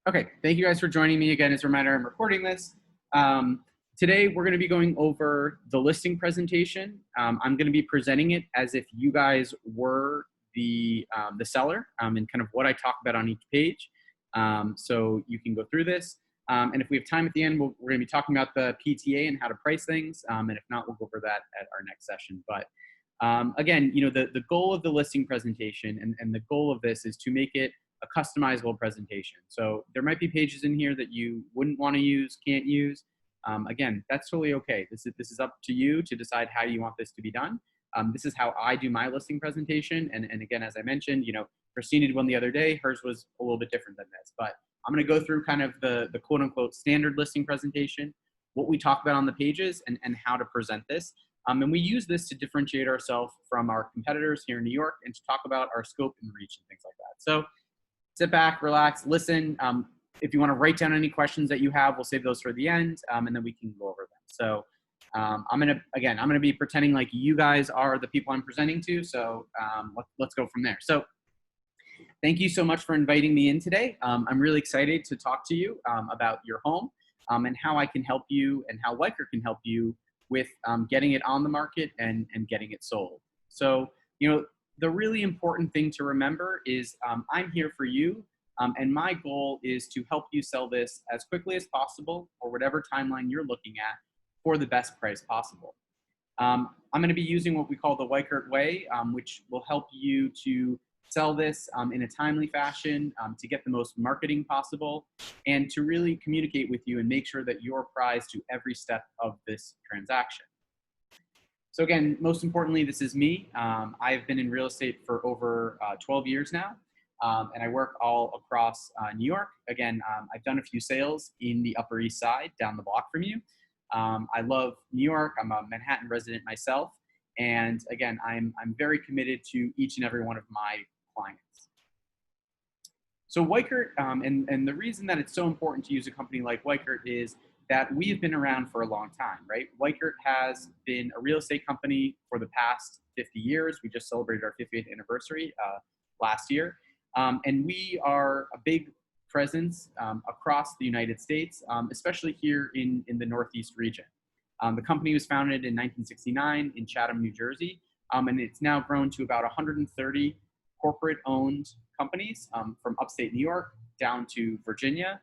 Okay, thank you guys for joining me again. As a reminder, I'm recording this. Today, we're going to be going over the listing presentation. I'm going to be presenting it as if you guys were the seller and kind of what I talk about on each page. So you can go through this. And if we have time at the end, we're going to be talking about the PTA and how to price things. And if not, we'll go over that at our next session. But again, the goal of the listing presentation and the goal of this is to make it a customizable presentation. So there might be pages in here that you wouldn't want to use, can't use. Again, that's totally okay. This is up to you to decide how you want this to be done. This is how I do my listing presentation. And again, as I mentioned, Christina did one the other day. Hers was a little bit different than this. But I'm going to go through kind of the quote unquote standard listing presentation, what we talk about on the pages, and how to present this. And we use this to differentiate ourselves from our competitors here in New York and to talk about our scope and reach and things like that. So sit back, relax, listen. If you want to write down any questions that you have, we'll save those for the end, and then we can go over them. So I'm gonna be pretending like you guys are the people I'm presenting to. So let's go from there. So thank you so much for inviting me in today. I'm really excited to talk to you about your home and how I can help you and how Weichert can help you with getting it on the market and getting it sold. So, the really important thing to remember is I'm here for you, and my goal is to help you sell this as quickly as possible or whatever timeline you're looking at for the best price possible. I'm going to be using what we call the Weichert way, which will help you to sell this in a timely fashion, to get the most marketing possible, and to really communicate with you and make sure that you're apprised to every step of this transaction. So again, most importantly, this is me. I've been in real estate for over 12 years now, and I work all across New York. Again, I've done a few sales in the Upper East Side, down the block from you. I love New York. I'm a Manhattan resident myself. And again, I'm very committed to each and every one of my clients. So Weichert, and the reason that it's so important to use a company like Weichert is that we have been around for a long time, right? Weichert has been a real estate company for the past 50 years. We just celebrated our 50th anniversary last year. And we are a big presence across the United States, especially here in the Northeast region. The company was founded in 1969 in Chatham, New Jersey, and it's now grown to about 130 corporate-owned companies from upstate New York down to Virginia,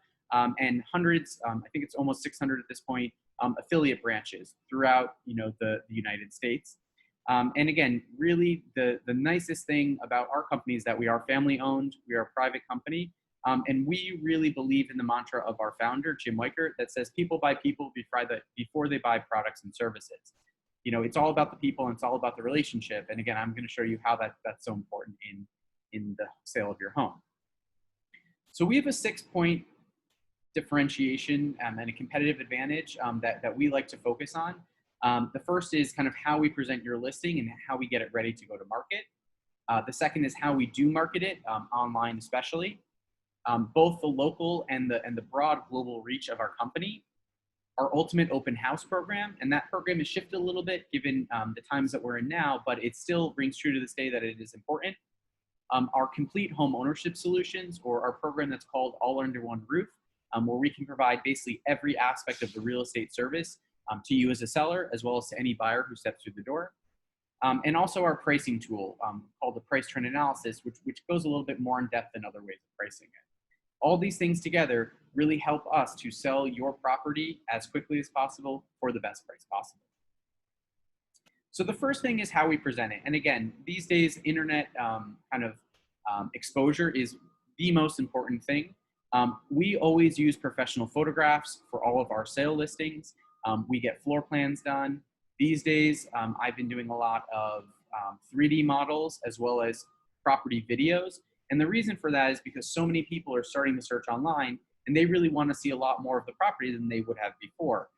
and hundreds, I think it's almost 600 at this point, affiliate branches throughout the United States. And again, really the nicest thing about our company is that we are family-owned, we are a private company, and we really believe in the mantra of our founder, Jim Weichert, that says people buy people before they buy products and services. It's all about the people and it's all about the relationship. And again, I'm going to show you how that's so important in the sale of your home. So we have a 6-point differentiation and a competitive advantage that we like to focus on. The first is kind of how we present your listing and how we get it ready to go to market. The second is how we do market it, online especially. Both the local and the broad global reach of our company, our ultimate open house program, and that program has shifted a little bit given the times that we're in now, but it still rings true to this day that it is important. Our complete home ownership solutions, or our program that's called All Under One Roof, where we can provide basically every aspect of the real estate service to you as a seller, as well as to any buyer who steps through the door. And also our pricing tool called the price trend analysis, which goes a little bit more in depth than other ways of pricing it. All these things together really help us to sell your property as quickly as possible for the best price possible. So the first thing is how we present it. And again, these days, internet exposure is the most important thing. We always use professional photographs for all of our sale listings. We get floor plans done. These days, I've been doing a lot of 3D models as well as property videos. And the reason for that is because so many people are starting to search online and they really want to see a lot more of the property than they would have before.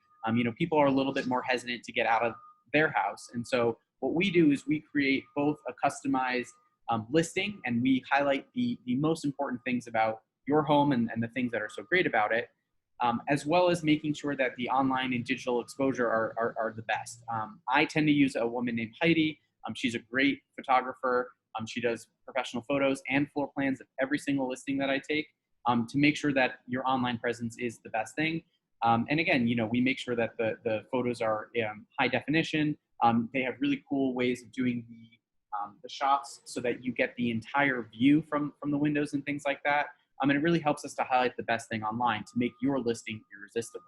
People are a little bit more hesitant to get out of their house. And so what we do is we create both a customized listing, and we highlight the most important things about your home and the things that are so great about it, as well as making sure that the online and digital exposure are the best. I tend to use a woman named Heidi. She's a great photographer. She does professional photos and floor plans of every single listing that I take. to make sure that your online presence is the best thing. And again, we make sure that the photos are high definition. They have really cool ways of doing the shots so that you get the entire view from the windows and things like that. And it really helps us to highlight the best thing online to make your listing irresistible.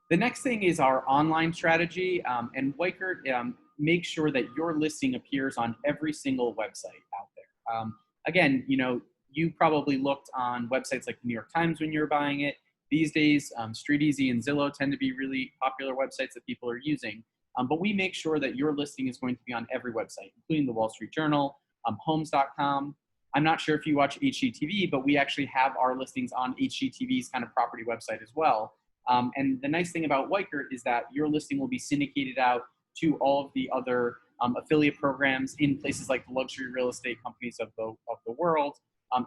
The next thing is our online strategy, and Weichert makes sure that your listing appears on every single website out there. Again, you probably looked on websites like the New York Times when you're buying it. These days, StreetEasy and Zillow tend to be really popular websites that people are using. But we make sure that your listing is going to be on every website, including the Wall Street Journal, Homes.com. I'm not sure if you watch HGTV, but we actually have our listings on HGTV's kind of property website as well. And the nice thing about Weichert is that your listing will be syndicated out to all of the other affiliate programs in places like the luxury real estate companies of the world,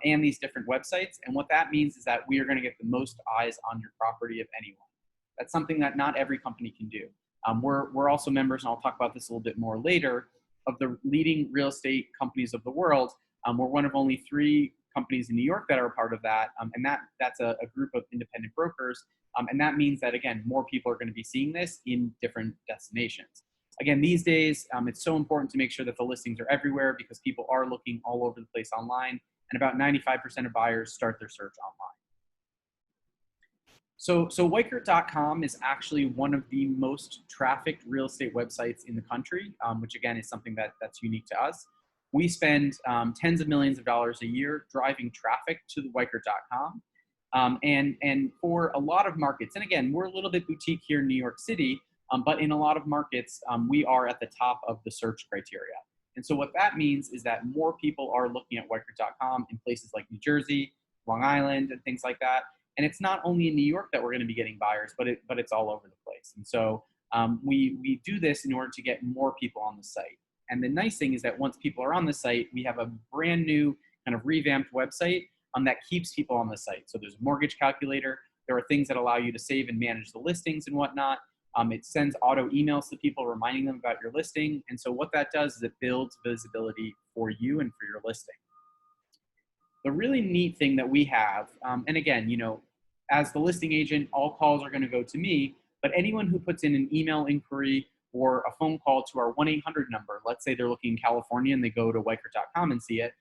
and these different websites. And what that means is that we are going to get the most eyes on your property of anyone. That's something that not every company can do. We're also members, and I'll talk about this a little bit more later, of the leading real estate companies of the world. We're one of only 3 companies in New York that are a part of that, and that's a group of independent brokers. And that means that, again, more people are going to be seeing this in different destinations. Again, these days, it's so important to make sure that the listings are everywhere because people are looking all over the place online, and about 95% of buyers start their search online. So Weichert.com is actually one of the most trafficked real estate websites in the country, which again is something that's unique to us. We spend tens of millions of dollars a year driving traffic to the Weichert.com. And for a lot of markets, and again, we're a little bit boutique here in New York City, but in a lot of markets, we are at the top of the search criteria. And so what that means is that more people are looking at Weichert.com in places like New Jersey, Long Island, and things like that. And it's not only in New York that we're going to be getting buyers, but it's all over the place. And so we do this in order to get more people on the site. And the nice thing is that once people are on the site, we have a brand new kind of revamped website that keeps people on the site. So there's a mortgage calculator. There are things that allow you to save and manage the listings and whatnot. It sends auto emails to people reminding them about your listing. And so what that does is it builds visibility for you and for your listing. The really neat thing that we have, and again, as the listing agent, all calls are going to go to me, but anyone who puts in an email inquiry or a phone call to our 1-800 number, let's say they're looking in California and they go to Weichert.com and see it,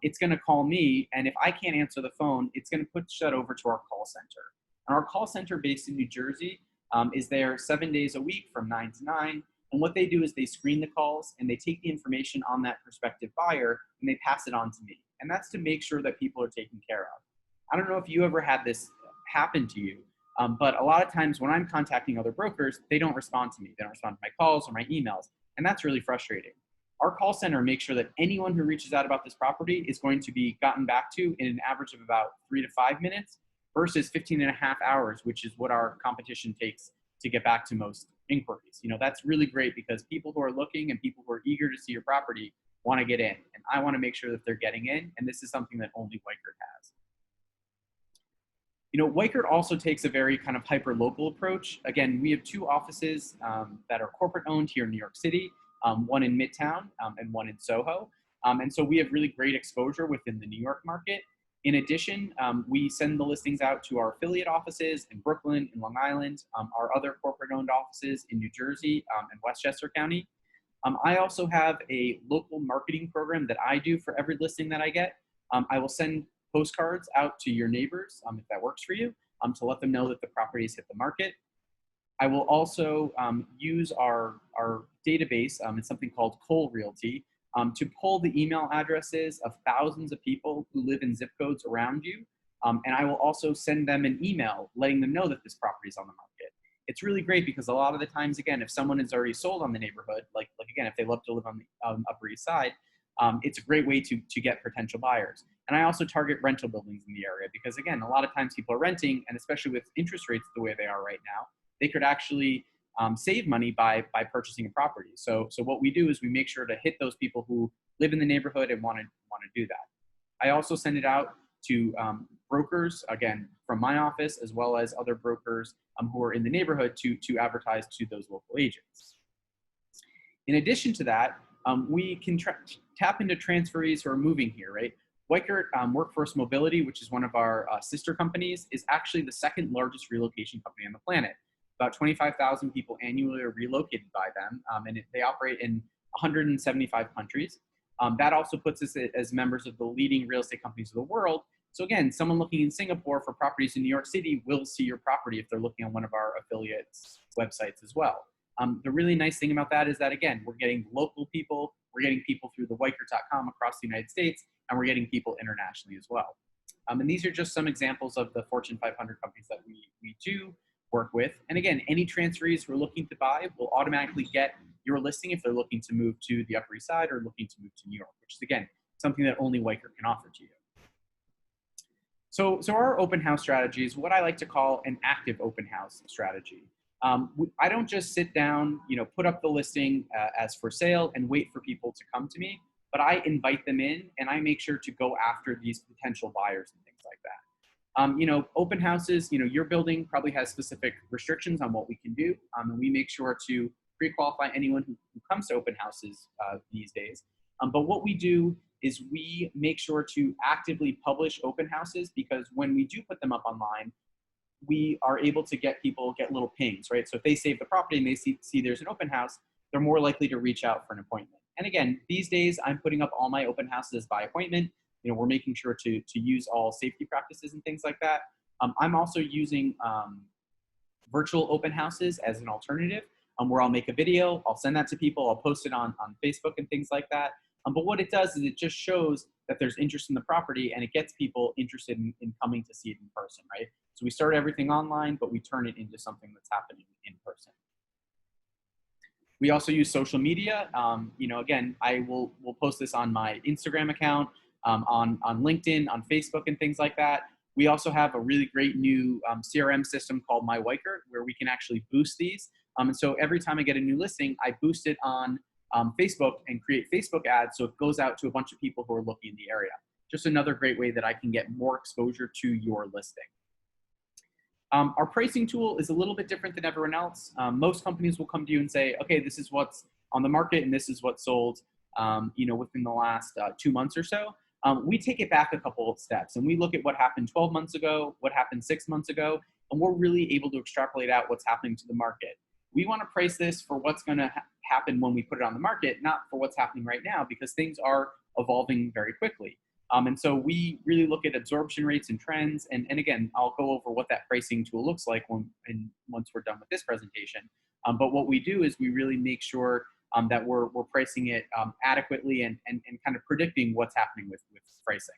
it's going to call me. And if I can't answer the phone, it's going to push that over to our call center. And our call center based in New Jersey is there 7 days a week from 9 to 9. And what they do is they screen the calls and they take the information on that prospective buyer and they pass it on to me. And that's to make sure that people are taken care of. I don't know if you ever had this happen to you, but a lot of times when I'm contacting other brokers, they don't respond to me. They don't respond to my calls or my emails. And that's really frustrating. Our call center makes sure that anyone who reaches out about this property is going to be gotten back to in an average of about 3 to 5 minutes versus 15 and a half hours, which is what our competition takes to get back to most inquiries. That's really great because people who are looking and people who are eager to see your property want to get in. And I want to make sure that they're getting in. And this is something that only Weichert has. Weichert also takes a very kind of hyper-local approach. Again, we have 2 offices that are corporate owned here in New York City, one in Midtown and one in Soho. And so we have really great exposure within the New York market. In addition, we send the listings out to our affiliate offices in Brooklyn and Long Island, our other corporate-owned offices in New Jersey and Westchester County. I also have a local marketing program that I do for every listing that I get. I will send postcards out to your neighbors, if that works for you, to let them know that the property has hit the market. I will also use our database, it's something called Cole Realty, to pull the email addresses of thousands of people who live in zip codes around you. And I will also send them an email letting them know that this property is on the market. It's really great because a lot of the times, again, if someone is already sold on the neighborhood, like again, if they love to live on the Upper East Side, it's a great way to get potential buyers. And I also target rental buildings in the area because, again, a lot of times people are renting, and especially with interest rates the way they are right now, they could actually save money by purchasing a property. So what we do is we make sure to hit those people who live in the neighborhood and want to do that. I also send it out to brokers, again, from my office, as well as other brokers who are in the neighborhood to advertise to those local agents. In addition to that, we can tap into transferees who are moving here, right? Weichert Workforce Mobility, which is one of our sister companies, is actually the second largest relocation company on the planet. About 25,000 people annually are relocated by them, and they operate in 175 countries. That also puts us as members of the leading real estate companies of the world. So again, someone looking in Singapore for properties in New York City will see your property if they're looking on one of our affiliates' websites as well. The really nice thing about that is that, again, we're getting local people, we're getting people through the Weichert.com across the United States, and we're getting people internationally as well. And these are just some examples of the Fortune 500 companies that we do work with. And again, any transferees who are looking to buy will automatically get your listing if they're looking to move to the Upper East Side or looking to move to New York, which is, again, something that only Weichert can offer to you. So our open house strategy is what I like to call an active open house strategy. I don't just sit down, put up the listing as for sale and wait for people to come to me, but I invite them in and I make sure to go after these potential buyers and things like that. Open houses, your building probably has specific restrictions on what we can do, and we make sure to pre-qualify anyone who comes to open houses these days. But what we do is we make sure to actively publish open houses, because when we do put them up online, we are able to get little pings, right? So if they save the property and they see there's an open house, they're more likely to reach out for an appointment. And again, these days I'm putting up all my open houses by appointment. We're making sure to use all safety practices and things like that. I'm also using virtual open houses as an alternative, where I'll make a video, I'll send that to people, I'll post it on Facebook and things like that. But what it does is it just shows that there's interest in the property, and it gets people interested in coming to see it in person, right? So we start everything online, but we turn it into something that's happening in person. We also use social media. Again, we'll post this on my Instagram account, on LinkedIn, on Facebook, and things like that. We also have a really great new CRM system called My Weichert, where we can actually boost these. And so every time I get a new listing, I boost it on Facebook and create Facebook ads, so it goes out to a bunch of people who are looking in the area. Just another great way that I can get more exposure to your listing. Our pricing tool is a little bit different than everyone else. Most companies will come to you and say, okay, this is what's on the market and this is what sold within the last 2 months or so. We take it back a couple of steps and we look at what happened 12 months ago, what happened 6 months ago, and we're really able to extrapolate out what's happening to the market. We want to price this for what's going to happen when we put it on the market, not for what's happening right now, because things are evolving very quickly. And so we really look at absorption rates and trends. And again, I'll go over what that pricing tool looks like once we're done with this presentation. But what we do is we really make sure that we're pricing it adequately and kind of predicting what's happening with pricing.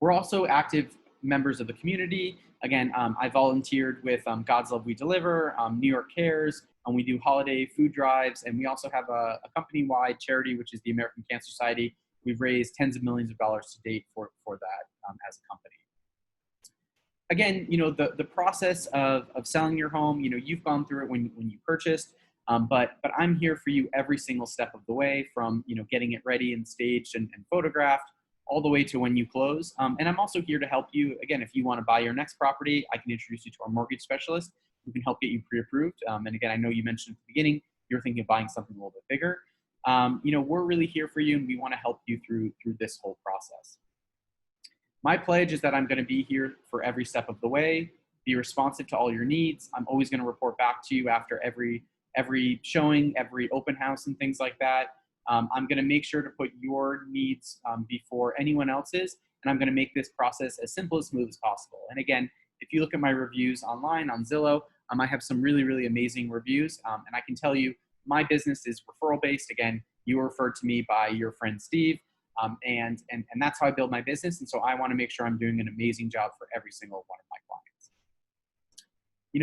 We're also active members of the community. Again, I volunteered with God's Love We Deliver, New York Cares, and we do holiday food drives. And we also have a company-wide charity, which is the American Cancer Society. We've raised tens of millions of dollars to date for that as a company. Again, the process of selling your home, you've gone through it when you purchased, but I'm here for you every single step of the way, from getting it ready and staged and photographed, all the way to when you close. And I'm also here to help you. Again, if you want to buy your next property, I can introduce you to our mortgage specialist who can help get you pre-approved. And again, I know you mentioned at the beginning, you're thinking of buying something a little bit bigger. We're really here for you, and we want to help you through this whole process. My pledge is that I'm going to be here for every step of the way, be responsive to all your needs. I'm always going to report back to you after every showing, every open house and things like that. I'm going to make sure to put your needs before anyone else's, and I'm going to make this process as simple and smooth as possible. And again, if you look at my reviews online on Zillow, I have some really, really amazing reviews, and I can tell you my business is referral based. Again, you were referred to me by your friend Steve, and that's how I build my business. And so I want to make sure I'm doing an amazing job for every single one of my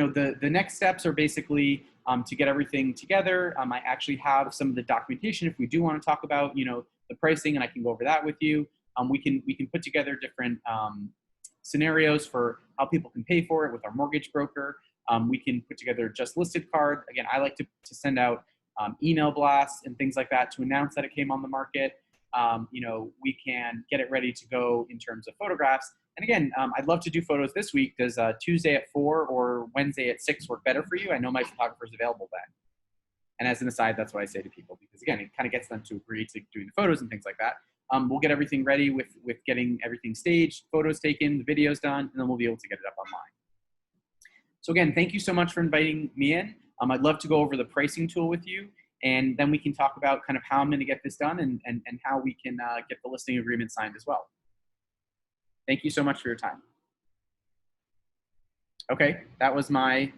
clients. The next steps are basically to get everything together. I actually have some of the documentation if we do want to talk about the pricing, and I can go over that with you. We can put together different scenarios for how people can pay for it with our mortgage broker. We can put together a just listed card. Again, I like to send out email blasts and things like that to announce that it came on the market. We can get it ready to go in terms of photographs. And again, I'd love to do photos this week. Does Tuesday at 4 or Wednesday at 6 work better for you? I know my photographer's available then. And as an aside, that's what I say to people, because again, it kind of gets them to agree to doing the photos and things like that. we'll get everything ready with getting everything staged, photos taken, the videos done, and then we'll be able to get it up online. So again, thank you so much for inviting me in. I'd love to go over the pricing tool with you, and then we can talk about kind of how I'm going to get this done and how we can get the listing agreement signed as well. Thank you so much for your time. Okay, that was my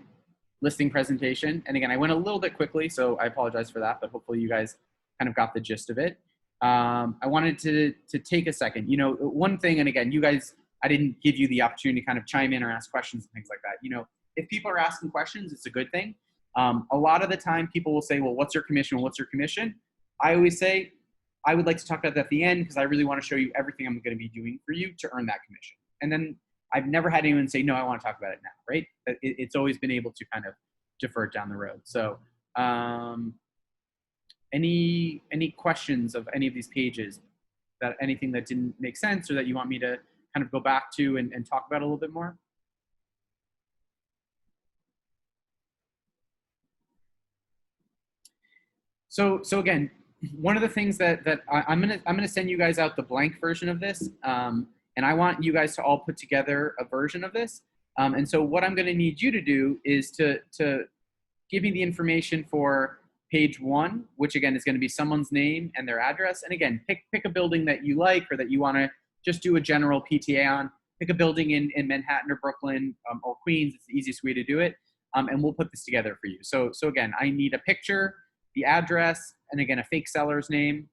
listing presentation. And again, I went a little bit quickly, so I apologize for that, but hopefully you guys kind of got the gist of it. I wanted to take a second. You know, one thing, and again, you guys, I didn't give you the opportunity to kind of chime in or ask questions and things like that. You know, if people are asking questions, it's a good thing. A lot of the time people will say, well, what's your commission? What's your commission? I always say, I would like to talk about that at the end because I really want to show you everything I'm going to be doing for you to earn that commission. And then I've never had anyone say, no, I want to talk about it now, right? It's always been able to kind of defer it down the road. So any questions of any of these pages, that anything that didn't make sense or that you want me to kind of go back to and talk about a little bit more? So again, one of the things that I'm gonna send you guys out the blank version of this, and I want you guys to all put together a version of this. And so what I'm gonna need you to do is to give me the information for page 1, which again is gonna be someone's name and their address. And again, pick a building that you like or that you wanna just do a general PTA on. Pick a building in Manhattan or Brooklyn or Queens. It's the easiest way to do it. And we'll put this together for you. So again, I need a picture, the address, and again, a fake seller's name.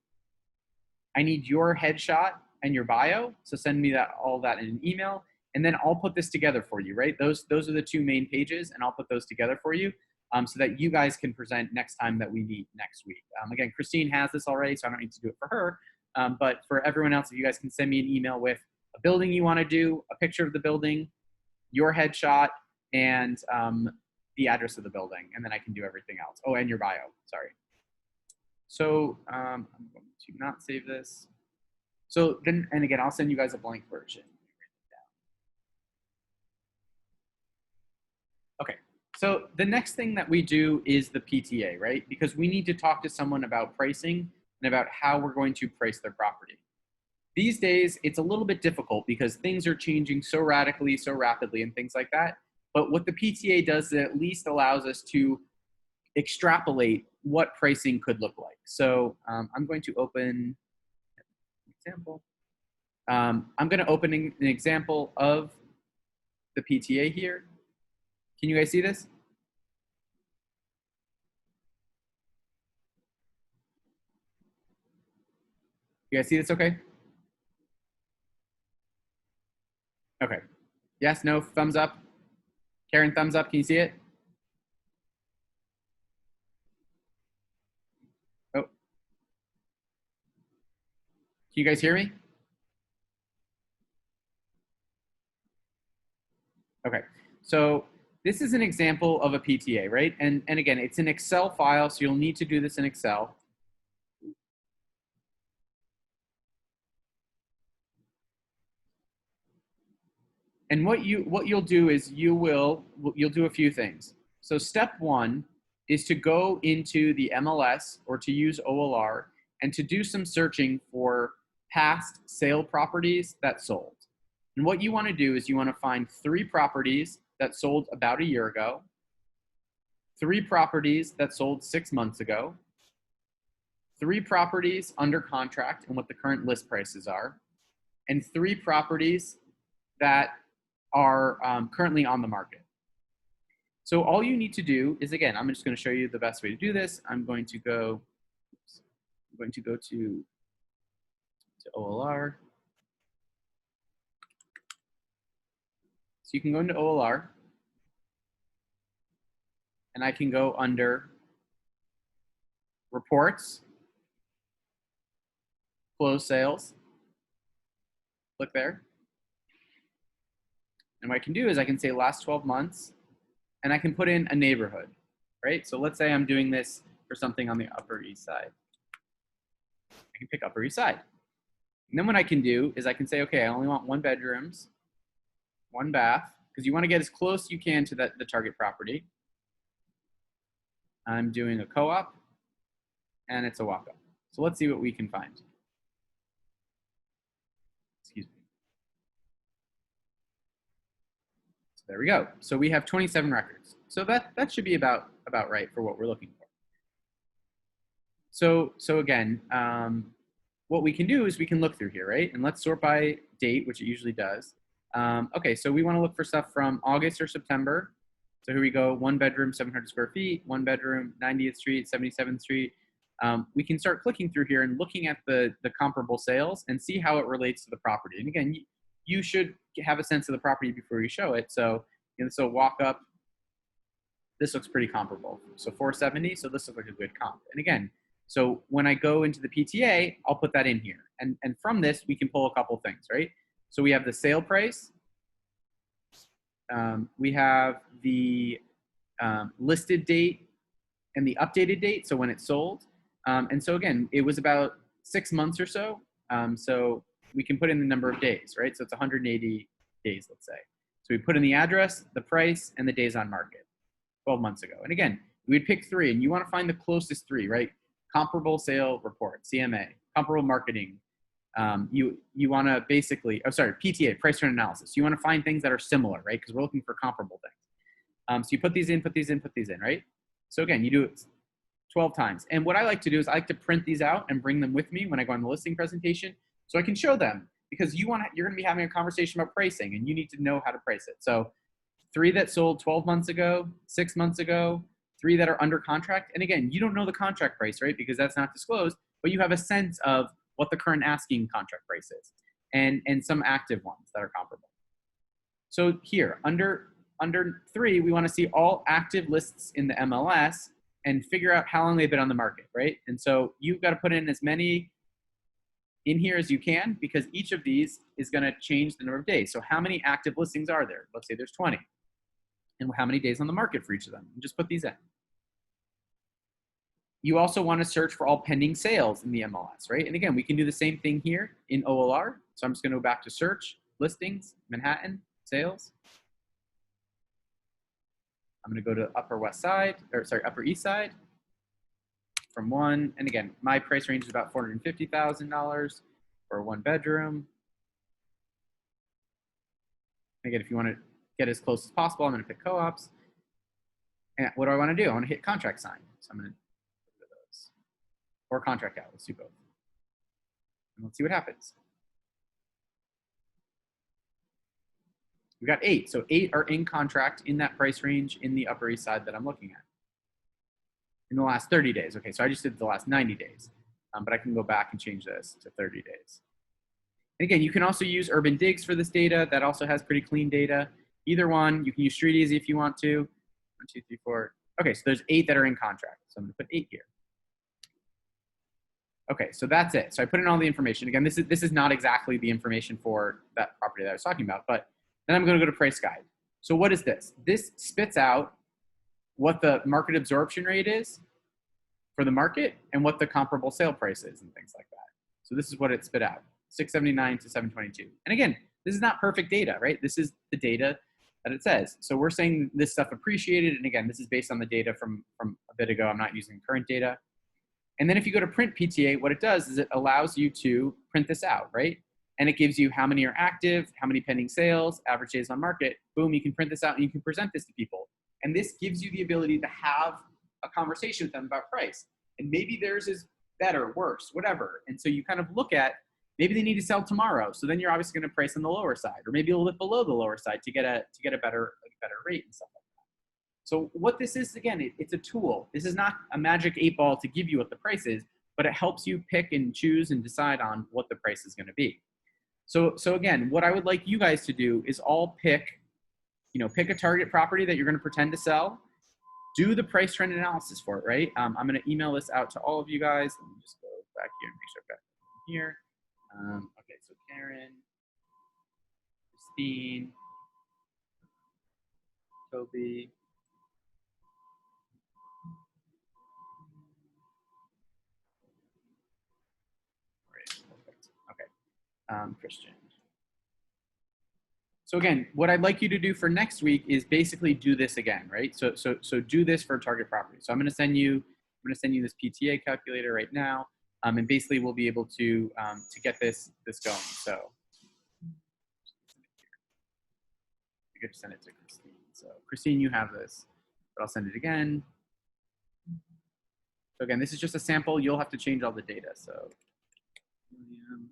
I need your headshot and your bio. So send me all that in an email, and then I'll put this together for you, right? Those are the 2 main pages, and I'll put those together for you so that you guys can present next time that we meet next week. Again, Christine has this already, so I don't need to do it for her. But for everyone else, if you guys can send me an email with a building you want to do, a picture of the building, your headshot, and the address of the building, and then I can do everything else. Oh, and your bio, sorry. So I'm going to not save this. So then, and again, I'll send you guys a blank version. Okay, so the next thing that we do is the PTA, right? Because we need to talk to someone about pricing and about how we're going to price their property. These days, it's a little bit difficult because things are changing so radically, so rapidly, and things like that. But what the PTA does, it at least allows us to extrapolate what pricing could look like. So I'm going to open an example. I'm going to open an example of the PTA here. Can you guys see this? You guys see this okay? Okay. Yes, no, thumbs up. Karen, thumbs up. Can you see it? Oh. Can you guys hear me? Okay. So this is an example of a PTA, right? And again, it's an Excel file, so you'll need to do this in Excel. And what you'll do is you'll do a few things. So step 1 is to go into the MLS or to use OLR and to do some searching for past sale properties that sold. And what you want to do is you want to find 3 properties that sold about a year ago, 3 properties that sold 6 months ago, 3 properties under contract and what the current list prices are, and 3 properties that are currently on the market. So all you need to do is, again, I'm just going to show you the best way to do this. I'm going to go to OLR. So you can go into OLR, and I can go under reports, close sales, click there. And what I can do is I can say last 12 months, and I can put in a neighborhood, right? So let's say I'm doing this for something on the Upper East Side. I can pick Upper East Side. And then what I can do is I can say, okay, I only want 1 bedrooms, 1 bath, because you want to get as close as you can to the target property. I'm doing a co-op, and it's a walk-up. So let's see what we can find. There we go. So we have 27 records. So that should be about right for what we're looking for. So again, what we can do is we can look through here, right? And let's sort by date, which it usually does. Okay, so we want to look for stuff from August or September. So here we go, 1 bedroom, 700 square feet, 1 bedroom, 90th Street, 77th Street. We can start clicking through here and looking at the comparable sales and see how it relates to the property. And again, you should have a sense of the property before you show it. So, so walk up, this looks pretty comparable. So 470, so this looks like a good comp. And again, so when I go into the PTA, I'll put that in here. And from this, we can pull a couple things, right? So we have the sale price. We have the listed date and the updated date, so when it sold. And so again, it was about 6 months or so. So we can put in the number of days, right? So it's 180 days, let's say. So we put in the address, the price, and the days on market 12 months ago. And again, we'd pick 3, and you want to find the closest 3, right? Comparable sale report, CMA, comparable marketing. You want to basically, PTA, price trend analysis. You want to find things that are similar, right? Because we're looking for comparable things. So you put these in, right? So again, you do it 12 times. And what I like to do is I like to print these out and bring them with me when I go on the listing presentation so I can show them, because you're going to be having a conversation about pricing and you need to know how to price it. So 3 that sold 12 months ago, 6 months ago, 3 that are under contract. And again, you don't know the contract price, right? Because that's not disclosed, but you have a sense of what the current asking contract price is, and some active ones that are comparable. So here, under 3, we want to see all active lists in the MLS and figure out how long they've been on the market, right? And so you've got to put in as many in here as you can, because each of these is going to change the number of days. So how many active listings are there? Let's say there's 20. And how many days on the market for each of them? And just put these in. You also want to search for all pending sales in the MLS, right? And again, we can do the same thing here in OLR. So I'm just going to go back to search, listings, Manhattan, sales. I'm going to go to Upper East Side from 1. And again, my price range is about $450,000 for a 1 bedroom. Again, if you want to get as close as possible, I'm going to pick co-ops. And what do I want to do? I want to hit contract sign. So I'm going to go to those. Or contract out. Let's do both. And let's see what happens. We got 8. So 8 are in contract in that price range in the Upper East Side that I'm looking at in the last 30 days. Okay, so I just did the last 90 days, but I can go back and change this to 30 days. And again, you can also use Urban Digs for this data. That also has pretty clean data. Either one, you can use Street Easy if you want to. 1, 2, 3, 4. Okay, so there's 8 that are in contract. So I'm gonna put 8 here. Okay, so that's it. So I put in all the information. Again, this is not exactly the information for that property that I was talking about, but then I'm going to go to price guide. So what is this? This spits out what the market absorption rate is for the market and what the comparable sale price is and things like that. So this is what it spit out, 679 to 722. And again, this is not perfect data, right? This is the data that it says. So we're saying this stuff appreciated. And again, this is based on the data from a bit ago. I'm not using current data. And then if you go to print PTA, what it does is it allows you to print this out, right? And it gives you how many are active, how many pending sales, average days on market. Boom, you can print this out and you can present this to people. And this gives you the ability to have a conversation with them about price. And maybe theirs is better, worse, whatever. And so you kind of look at, maybe they need to sell tomorrow. So then you're obviously going to price on the lower side, or maybe a little bit below the lower side to get a better rate and stuff like that. So what this is, again, it's a tool. This is not a magic 8 ball to give you what the price is, but it helps you pick and choose and decide on what the price is going to be. So again, what I would like you guys to do is all pick a target property that you're going to pretend to sell, do the price trend analysis for it, right? I'm going to email this out to all of you guys. Let me just go back here and make sure I've got it here. Okay, so Karen, Christine, Toby. Great, perfect. Okay, Christian. So again, what I'd like you to do for next week is basically do this again, right? So do this for target property. So I'm going to send you this PTA calculator right now, and basically we'll be able to get this going. So forget to send it to Christine. So Christine, you have this, but I'll send it again. So again, this is just a sample. You'll have to change all the data. So William.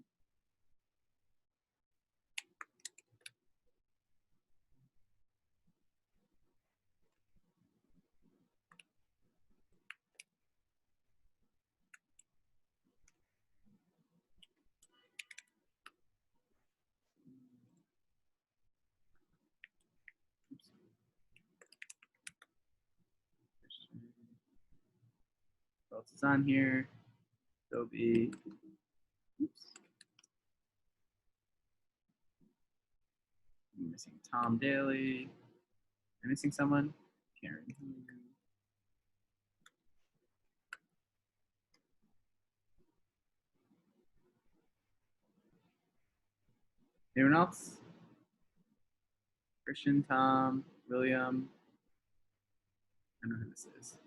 What else is on here? Adobe. Oops. I'm missing Tom Daly. Am I missing someone? Karen. Anyone else? Christian, Tom, William. I don't know who this is.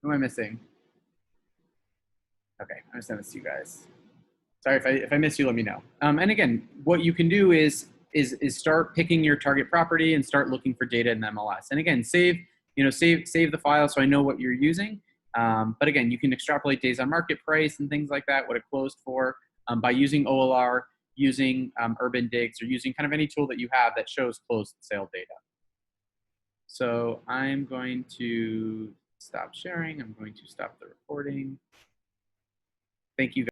Who am I missing? Okay, I'm gonna send this to you guys. Sorry if I miss you, let me know. And again, what you can do is start picking your target property and start looking for data in the MLS. And again, save the file so I know what you're using. But again, you can extrapolate days on market price and things like that, what it closed for, by using OLR, using Urban Digs, or using kind of any tool that you have that shows closed sale data. So I'm going to stop sharing. I'm going to stop the recording. Thank you.